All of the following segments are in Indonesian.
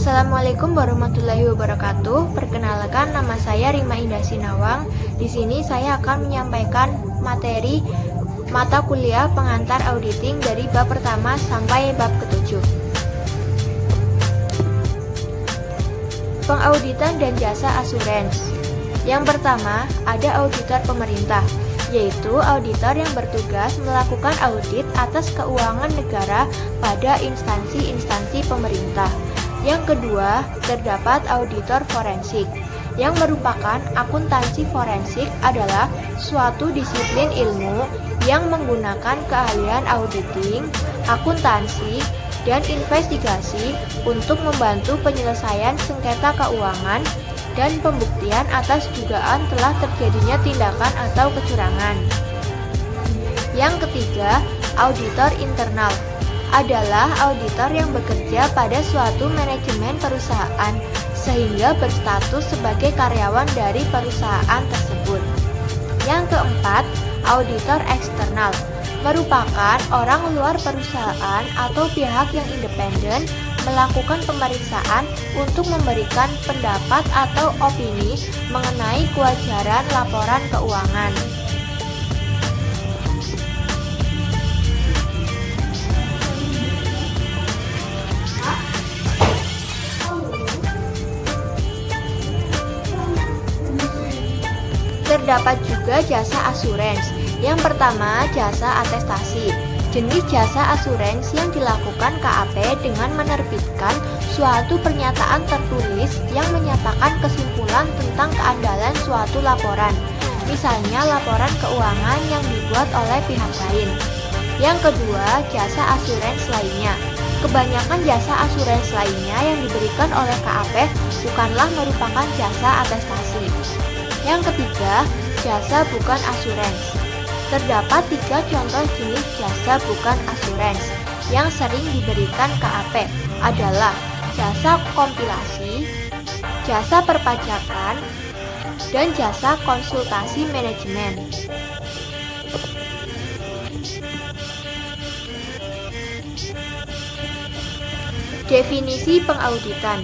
Assalamualaikum warahmatullahi wabarakatuh. Perkenalkan, nama saya Rima Indah Sinawang. Di sini saya akan menyampaikan materi mata kuliah pengantar auditing dari bab pertama sampai bab ketujuh. Pengauditan dan jasa asuransi. Yang pertama, ada auditor pemerintah, yaitu auditor yang bertugas melakukan audit atas keuangan negara pada instansi-instansi pemerintah. Yang kedua, terdapat auditor forensik, yang merupakan akuntansi forensik adalah suatu disiplin ilmu yang menggunakan keahlian auditing, akuntansi, dan investigasi untuk membantu penyelesaian sengketa keuangan dan pembuktian atas dugaan telah terjadinya tindakan atau kecurangan. Yang ketiga, auditor internal adalah auditor yang bekerja pada suatu manajemen perusahaan sehingga berstatus sebagai karyawan dari perusahaan tersebut. Yang keempat, auditor eksternal merupakan orang luar perusahaan atau pihak yang independen melakukan pemeriksaan untuk memberikan pendapat atau opini mengenai kewajaran laporan keuangan. Terdapat juga jasa asuransi. Yang pertama, jasa atestasi. Jenis jasa asuransi yang dilakukan KAP dengan menerbitkan suatu pernyataan tertulis yang menyatakan kesimpulan tentang keandalan suatu laporan, misalnya laporan keuangan yang dibuat oleh pihak lain. Yang kedua, jasa asuransi lainnya. Kebanyakan jasa asuransi lainnya yang diberikan oleh KAP bukanlah merupakan jasa atestasi. Yang ketiga, jasa bukan asuransi. Terdapat 3 contoh jenis jasa bukan asuransi yang sering diberikan KAP adalah jasa kompilasi, jasa perpajakan, dan jasa konsultasi manajemen. Definisi pengauditan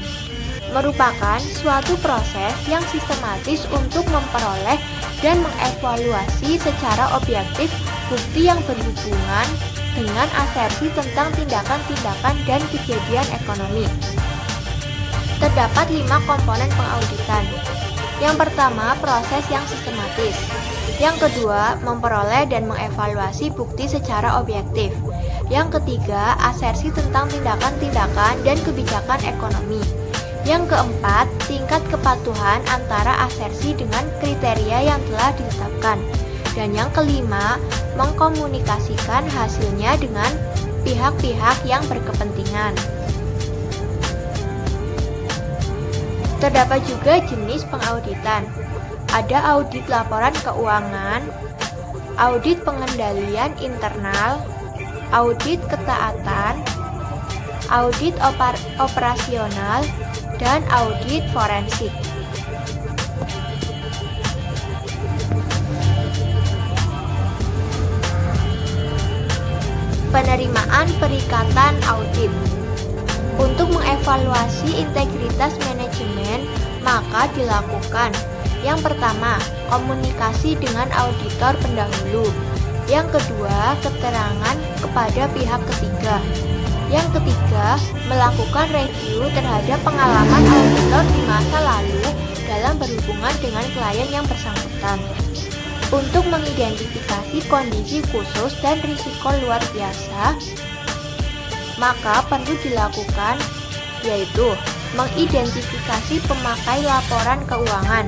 merupakan suatu proses yang sistematis untuk memperoleh dan mengevaluasi secara objektif bukti yang berhubungan dengan asersi tentang tindakan-tindakan dan kejadian ekonomi. Terdapat 5 komponen pengauditan. Yang pertama, proses yang sistematis. Yang kedua, memperoleh dan mengevaluasi bukti secara objektif. Yang ketiga, asersi tentang tindakan-tindakan dan kebijakan ekonomi. Yang keempat, tingkat kepatuhan antara asersi dengan kriteria yang telah ditetapkan. Dan yang kelima, mengkomunikasikan hasilnya dengan pihak-pihak yang berkepentingan. Terdapat juga jenis pengauditan. Ada audit laporan keuangan, audit pengendalian internal, audit ketaatan, audit operasional, dan audit forensik. Penerimaan perikatan audit. Untuk mengevaluasi integritas manajemen, maka dilakukan: yang pertama, komunikasi dengan auditor pendahulu. Yang kedua, keterangan kepada pihak ketiga. Yang ketiga, melakukan review terhadap pengalaman auditor di masa lalu dalam berhubungan dengan klien yang bersangkutan. Untuk mengidentifikasi kondisi khusus dan risiko luar biasa, maka perlu dilakukan yaitu mengidentifikasi pemakai laporan keuangan,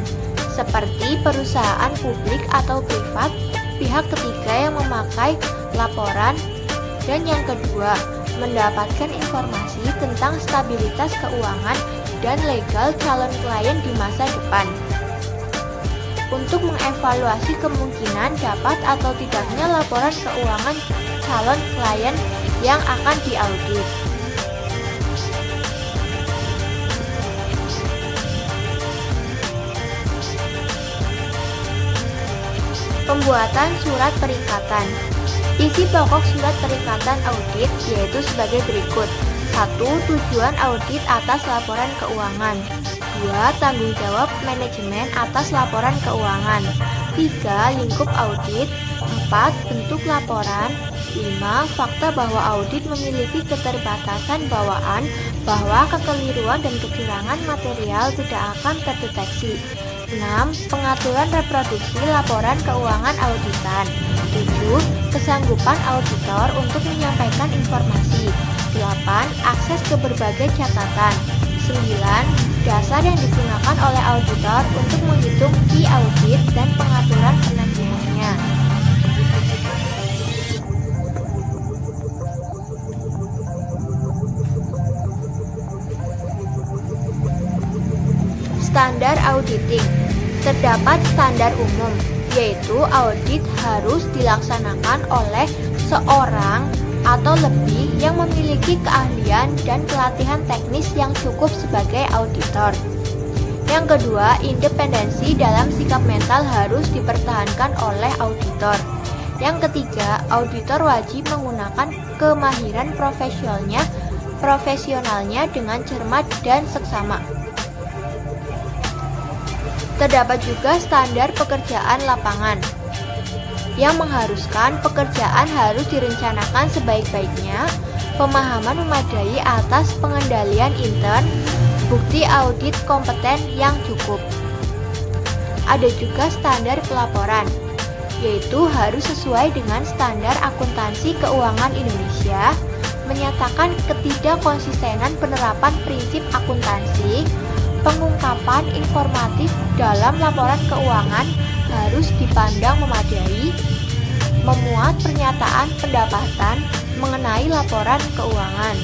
seperti perusahaan publik atau privat, pihak ketiga yang memakai laporan, dan yang kedua, mendapatkan informasi tentang stabilitas keuangan dan legal calon klien di masa depan. Untuk mengevaluasi kemungkinan dapat atau tidaknya laporan keuangan calon klien yang akan diaudit. Pembuatan surat perikatan. Isi pokok surat perikatan audit yaitu sebagai berikut. 1. Tujuan audit atas laporan keuangan. 2. Tanggung jawab manajemen atas laporan keuangan. 3. Lingkup audit. 4. Bentuk laporan. 5. Fakta bahwa audit memiliki keterbatasan bawaan bahwa kekeliruan dan kecurangan material tidak akan terdeteksi. 6. Pengaturan reproduksi laporan keuangan auditan. 7. Kesanggupan auditor untuk menyampaikan informasi. 8. Akses ke berbagai catatan. 9. Dasar yang digunakan oleh auditor untuk menghitung fee audit dan pengaturan penagihannya. Standar auditing. Terdapat standar umum, yaitu audit harus dilaksanakan oleh seorang atau lebih yang memiliki keahlian dan pelatihan teknis yang cukup sebagai auditor. Yang kedua, independensi dalam sikap mental harus dipertahankan oleh auditor. Yang ketiga, auditor wajib menggunakan kemahiran profesionalnya dengan cermat dan seksama. Terdapat juga standar pekerjaan lapangan yang mengharuskan pekerjaan harus direncanakan sebaik-baiknya, pemahaman memadai atas pengendalian intern, bukti audit kompeten yang cukup. Ada juga standar pelaporan, yaitu harus sesuai dengan standar akuntansi keuangan Indonesia, menyatakan ketidakkonsistenan penerapan prinsip akuntansi. Pengungkapan informatif dalam laporan keuangan harus dipandang memadai, memuat pernyataan pendapatan mengenai laporan keuangan.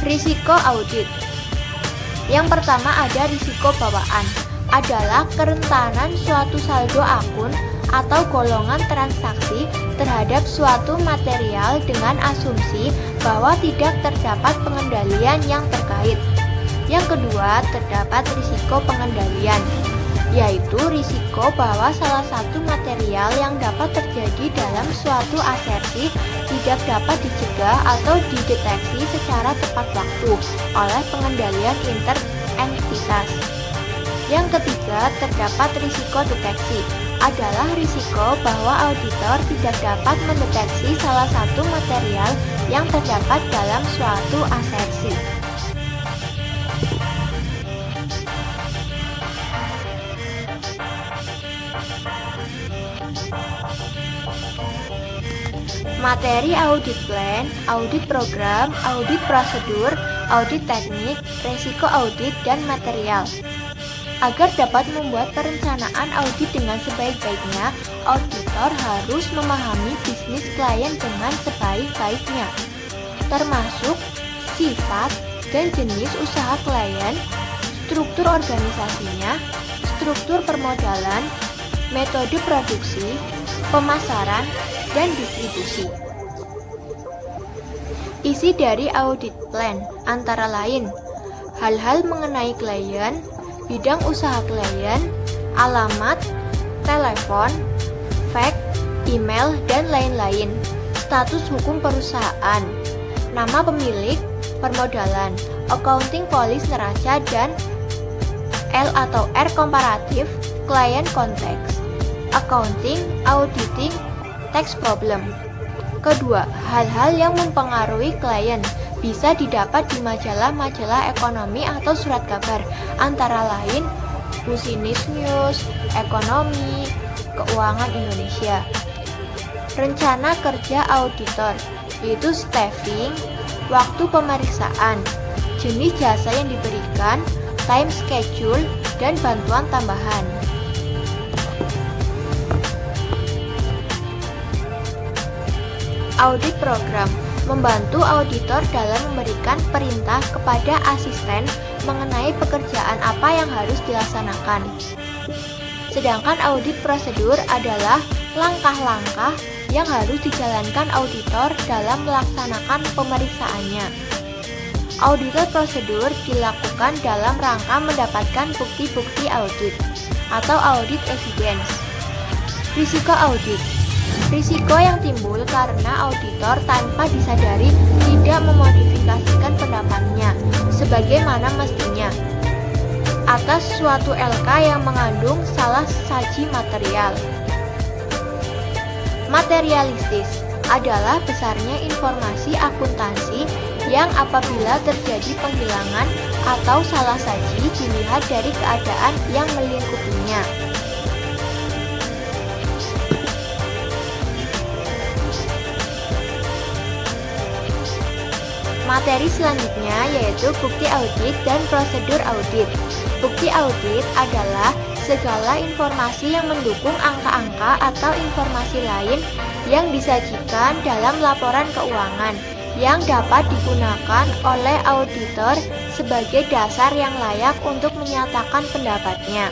Risiko audit. Yang pertama ada risiko bawaan, adalah kerentanan suatu saldo akun atau golongan transaksi terhadap suatu material dengan asumsi bahwa tidak terdapat pengendalian yang terkait. Yang kedua, terdapat risiko pengendalian, yaitu risiko bahwa salah satu material yang dapat terjadi dalam suatu asersi tidak dapat dicegah atau dideteksi secara tepat waktu oleh pengendalian interentitas. Yang ketiga, terdapat risiko deteksi, adalah risiko bahwa auditor tidak dapat mendeteksi salah satu material yang terdapat dalam suatu asersi. Materi audit plan, audit program, audit prosedur, audit teknik, resiko audit, dan material. Agar dapat membuat perencanaan audit dengan sebaik-baiknya, auditor harus memahami bisnis klien dengan sebaik-baiknya, termasuk sifat dan jenis usaha klien, struktur organisasinya, struktur permodalan, metode produksi, pemasaran, dan distribusi. Isi dari audit plan antara lain hal-hal mengenai klien, bidang usaha klien, alamat, telepon, fax, email, dan lain-lain, status hukum perusahaan, nama pemilik, permodalan, accounting polis neraca, dan L atau R komparatif, client konteks, accounting, auditing, tax problem. Kedua, hal-hal yang mempengaruhi klien bisa didapat di majalah-majalah ekonomi atau surat kabar, antara lain Business News, Ekonomi, Keuangan Indonesia. Rencana kerja auditor, yaitu staffing, waktu pemeriksaan, jenis jasa yang diberikan, time schedule, dan bantuan tambahan. Audit program membantu auditor dalam memberikan perintah kepada asisten mengenai pekerjaan apa yang harus dilaksanakan. Sedangkan audit prosedur adalah langkah-langkah yang harus dijalankan auditor dalam melaksanakan pemeriksaannya. Auditor prosedur dilakukan dalam rangka mendapatkan bukti-bukti audit atau audit evidence. Risiko audit Risiko yang timbul karena auditor tanpa disadari tidak memodifikasikan pendapatnya sebagaimana mestinya atas suatu LK yang mengandung salah saji material. Materialistis adalah besarnya informasi akuntansi yang apabila terjadi penghilangan atau salah saji dilihat dari keadaan yang melingkupinya. Materi selanjutnya yaitu bukti audit dan prosedur audit. Bukti audit adalah segala informasi yang mendukung angka-angka atau informasi lain yang disajikan dalam laporan keuangan yang dapat digunakan oleh auditor sebagai dasar yang layak untuk menyatakan pendapatnya.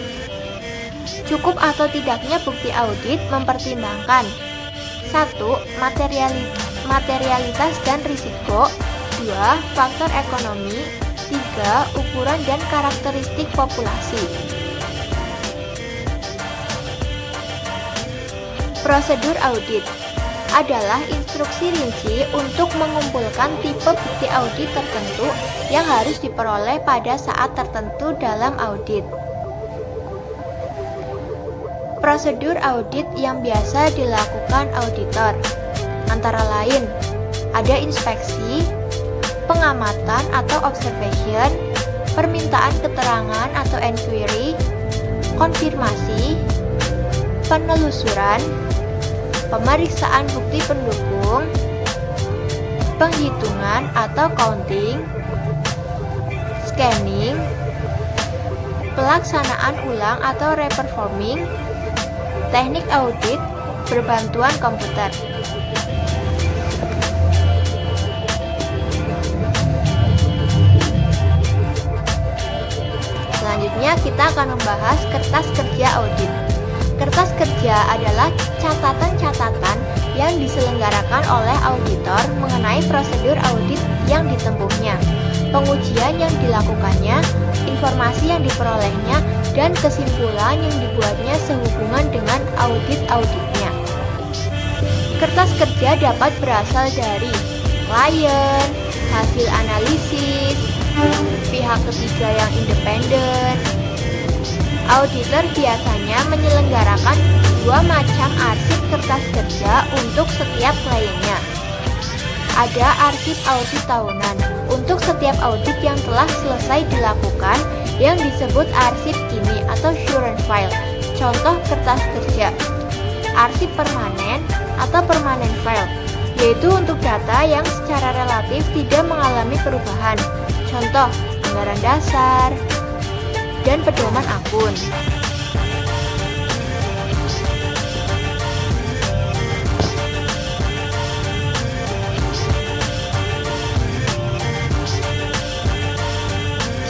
Cukup atau tidaknya bukti audit mempertimbangkan 1. Materialitas dan risiko, 2. Faktor ekonomi, 3. Ukuran dan karakteristik populasi. Prosedur audit adalah instruksi rinci untuk mengumpulkan tipe bukti audit tertentu yang harus diperoleh pada saat tertentu dalam audit. Prosedur audit yang biasa dilakukan auditor antara lain ada inspeksi, pengamatan atau observation, permintaan keterangan atau inquiry, konfirmasi, penelusuran, pemeriksaan bukti pendukung, penghitungan atau counting, scanning, pelaksanaan ulang atau reperforming, teknik audit berbantuan komputer. Selanjutnya kita akan membahas kertas kerja audit. Kertas kerja adalah catatan-catatan yang diselenggarakan oleh auditor mengenai prosedur audit yang ditempuhnya, pengujian yang dilakukannya, informasi yang diperolehnya, dan kesimpulan yang dibuatnya sehubungan dengan audit-auditnya. Kertas kerja dapat berasal dari klien, hasil analisis, pihak ketiga yang independen. Auditor biasanya menyelenggarakan 2 macam arsip kertas kerja untuk setiap kliennya. Ada arsip audit tahunan untuk setiap audit yang telah selesai dilakukan yang disebut arsip kini atau current file. Contoh kertas kerja. Arsip permanen atau permanent file, yaitu untuk data yang secara relatif tidak mengalami perubahan. Contoh anggaran dasar dan pedoman akun.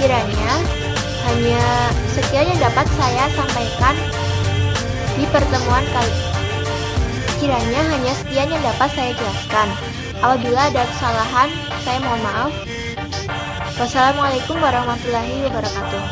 Kiranya hanya sekian yang dapat saya sampaikan di pertemuan kali. Kiranya hanya sekian yang dapat saya jelaskan. Apabila ada kesalahan, saya mohon maaf. Wassalamualaikum warahmatullahi wabarakatuh.